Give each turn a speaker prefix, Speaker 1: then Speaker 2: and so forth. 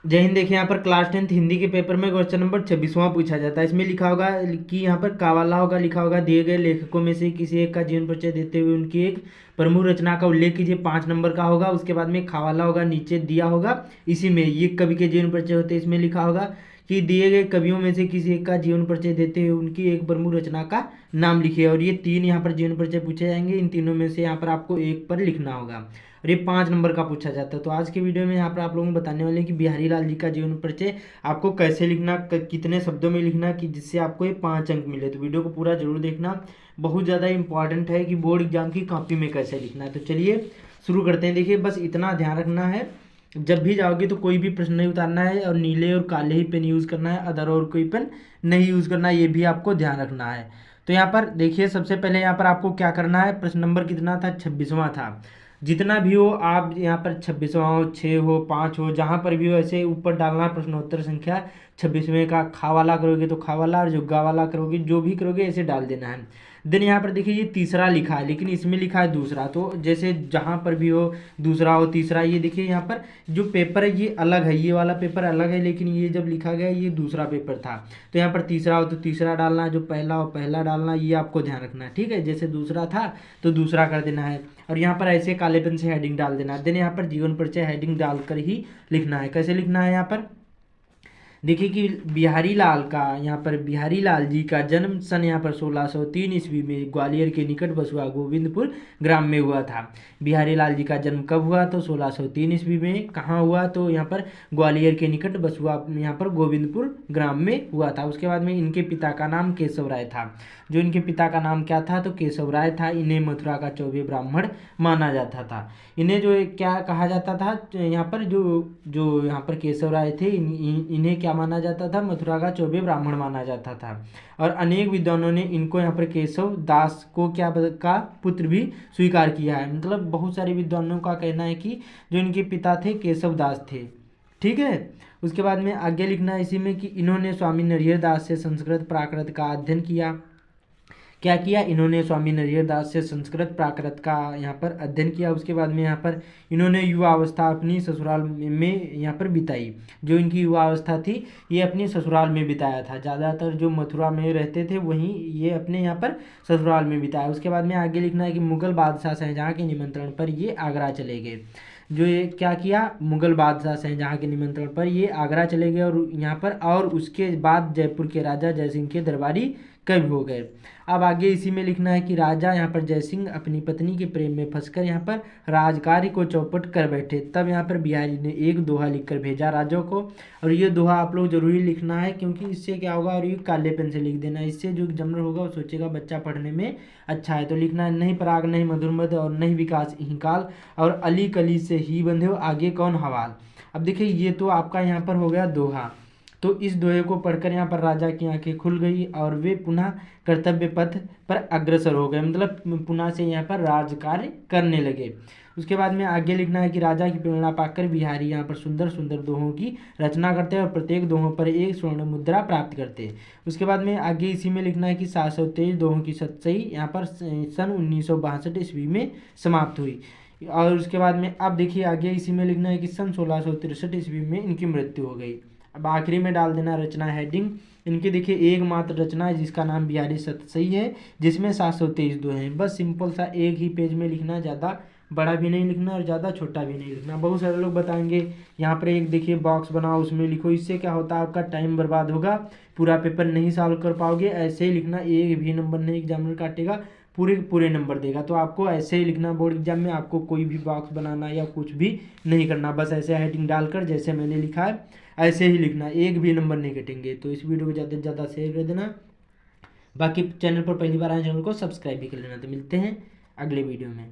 Speaker 1: जय हिंद। देखिए यहाँ पर क्लास 10th हिंदी के पेपर में क्वेश्चन नंबर 26वां पूछा जाता है। इसमें लिखा होगा कि यहाँ पर कावाला होगा, लिखा होगा दिए गए लेखकों में से किसी एक का जीवन परिचय देते हुए उनकी एक प्रमुख रचना का उल्लेख कीजिए। 5 नंबर का होगा। उसके बाद में खावाला होगा, नीचे दिया होगा इसी में ये कवि के जीवन परिचय होते हैं। इसमें लिखा होगा कि दिए गए कवियों में से किसी एक का जीवन परिचय देते हुए उनकी एक प्रमुख रचना का नाम लिखिए। और ये 3 यहाँ पर जीवन परिचय पूछे जाएंगे। इन तीनों में से यहाँ पर आपको एक पर लिखना होगा और ये 5 नंबर का पूछा जाता है। तो आज के वीडियो में यहाँ पर आप लोगों को बताने वाले हैं कि बिहारी लाल जी का जीवन परिचय आपको कैसे लिखना, कितने शब्दों में लिखना कि जिससे आपको ये 5 अंक मिले। तो वीडियो को पूरा जरूर देखना, बहुत ज़्यादा इंपॉर्टेंट है कि बोर्ड एग्जाम की कॉपी में कैसे लिखना है। तो चलिए शुरू करते हैं। देखिए बस इतना ध्यान रखना है, जब भी जाओगे तो कोई भी प्रश्न नहीं उतारना है और नीले और काले ही पेन यूज़ करना है, अदर और कोई पेन नहीं यूज़ करना है, ये भी आपको ध्यान रखना है। तो यहाँ पर देखिए सबसे पहले यहाँ पर आपको क्या करना है, प्रश्न नंबर कितना था, 26वां था। जितना भी हो आप यहाँ पर 26वां हो, 6 हो, 5 हो, जहाँ पर भी हो ऐसे ऊपर डालना है प्रश्नोत्तर संख्या 26वें का। खा वाला करोगे तो खा वाला, और जुग्गा वाला करोगे, जो भी करोगे ऐसे डाल देना है। देन यहाँ पर देखिए ये तीसरा लिखा है लेकिन इसमें लिखा है दूसरा, तो जैसे जहाँ पर भी हो दूसरा हो तीसरा। ये देखिए यहाँ पर जो पेपर है ये अलग है, ये वाला पेपर अलग है, लेकिन ये जब लिखा गया ये दूसरा पेपर था। तो यहाँ पर तीसरा हो तो तीसरा डालना है, जो पहला हो पहला डालना, ये आपको ध्यान रखना है। ठीक है, जैसे दूसरा था तो दूसरा कर देना है। और यहाँ पर ऐसे काले पेन से हेडिंग डाल देना है। देन यहाँ पर जीवन परिचय हेडिंग डालकर ही लिखना है। कैसे लिखना है यहाँ पर देखिए कि बिहारी लाल का, यहाँ पर बिहारी लाल जी का जन्म सन यहाँ पर 1603 ईस्वी में ग्वालियर के निकट बसुआ गोविंदपुर ग्राम में हुआ था। बिहारी लाल जी का जन्म कब हुआ तो 1603 ईस्वी में। कहाँ हुआ तो यहाँ पर ग्वालियर के निकट बसुआ यहाँ पर गोविंदपुर ग्राम में हुआ था। उसके बाद में इनके पिता का नाम केशव राय था। जो इनके पिता का नाम क्या था तो केशव राय था। इन्हें मथुरा का 24 ब्राह्मण माना जाता था। इन्हें जो क्या कहा जाता था, यहाँ पर जो जो यहाँ पर केशव राय थे इन्हें क्या माना जाता था, मथुरा का 24 ब्राह्मण माना जाता था। और अनेक विद्वानों ने इनको यहाँ पर केशव दास को क्या का पुत्र भी स्वीकार किया है। मतलब बहुत सारे विद्वानों का कहना है कि जो इनके पिता थे केशव दास थे। ठीक है, उसके बाद में आगे लिखना है इसी में कि इन्होंने स्वामी नरहर दास से संस्कृत प्राकृत का अध्ययन किया। क्या किया, इन्होंने स्वामी नरहर दास से संस्कृत प्राकृत का यहाँ पर अध्ययन किया। उसके बाद में यहाँ पर इन्होंने युवा अवस्था अपनी ससुराल में यहाँ पर बिताई। जो इनकी युवा अवस्था थी ये अपनी ससुराल में बिताया था। ज़्यादातर जो मथुरा में रहते थे वहीं ये अपने यहाँ पर ससुराल में बिताया। उसके बाद में आगे लिखना है कि मुगल बादशाह शाहजहाँ के निमंत्रण पर ये आगरा चले गए। जो ये क्या किया, मुगल बादशाह शाहजहाँ के निमंत्रण पर ये आगरा चले गए और यहाँ पर, और उसके बाद जयपुर के राजा जयसिंह के दरबारी कवि हो गए। अब आगे इसी में लिखना है कि राजा यहाँ पर जयसिंह अपनी पत्नी के प्रेम में फंसकर यहाँ पर राजकार्य को चौपट कर बैठे। तब यहाँ पर बिहारी ने एक दोहा लिखकर भेजा राजा को। और ये दोहा आप लोग जरूरी लिखना है क्योंकि इससे क्या होगा, और ये काले पेन से लिख देना, इससे जो एग्जामिनर होगा वो सोचेगा बच्चा पढ़ने में अच्छा है। तो लिखना है नहीं पराग नहीं मधुर मद और नहीं विकास हिकाल और अली कली से ही बंधे हो आगे कौन हवाल। अब देखिए ये तो आपका यहाँ पर हो गया दोहा। तो इस दोहे को पढ़कर यहाँ पर राजा की आंखें खुल गई और वे पुनः कर्तव्य पथ पर अग्रसर हो गए। मतलब पुनः से यहाँ पर राजकार्य करने लगे। उसके बाद में आगे लिखना है कि राजा की प्रेरणा पाकर बिहारी यहाँ पर सुंदर सुंदर दोहों की रचना करते हैं और प्रत्येक दोहों पर एक स्वर्ण मुद्रा प्राप्त करते हैं। उसके बाद में आगे इसी में लिखना है कि 723 दोहों की सतसई यहाँ पर सन 1962 ईस्वी में समाप्त हुई। और उसके बाद में अब देखिए आगे इसी में लिखना है कि सन 1663 ईस्वी में इनकी मृत्यु हो गई। अब आखिरी में डाल देना रचना हेडिंग। इनकी देखिए एकमात्र रचना है जिसका नाम बिहारी सतसई है, जिसमें 723 दोहे हैं। बस सिंपल सा एक ही पेज में लिखना, ज़्यादा बड़ा भी नहीं लिखना और ज़्यादा छोटा भी नहीं लिखना। बहुत सारे लोग बताएंगे यहाँ पर एक देखिए बॉक्स बनाओ उसमें लिखो, इससे क्या होता है आपका टाइम बर्बाद होगा, पूरा पेपर नहीं सॉल्व कर पाओगे। ऐसे ही लिखना, एक भी नंबर नहीं एग्जामिनर काटेगा, पूरे पूरे नंबर देगा। तो आपको ऐसे ही लिखना, बोर्ड एग्जाम में आपको कोई भी बॉक्स बनाना या कुछ भी नहीं करना, बस ऐसे हेडिंग डालकर जैसे मैंने लिखा है ऐसे ही लिखना, एक भी नंबर नहीं कटेंगे। तो इस वीडियो को ज़्यादा से ज़्यादा शेयर कर देना। बाकी चैनल पर पहली बार आए चैनल को सब्सक्राइब भी कर लेना। तो मिलते हैं अगले वीडियो में।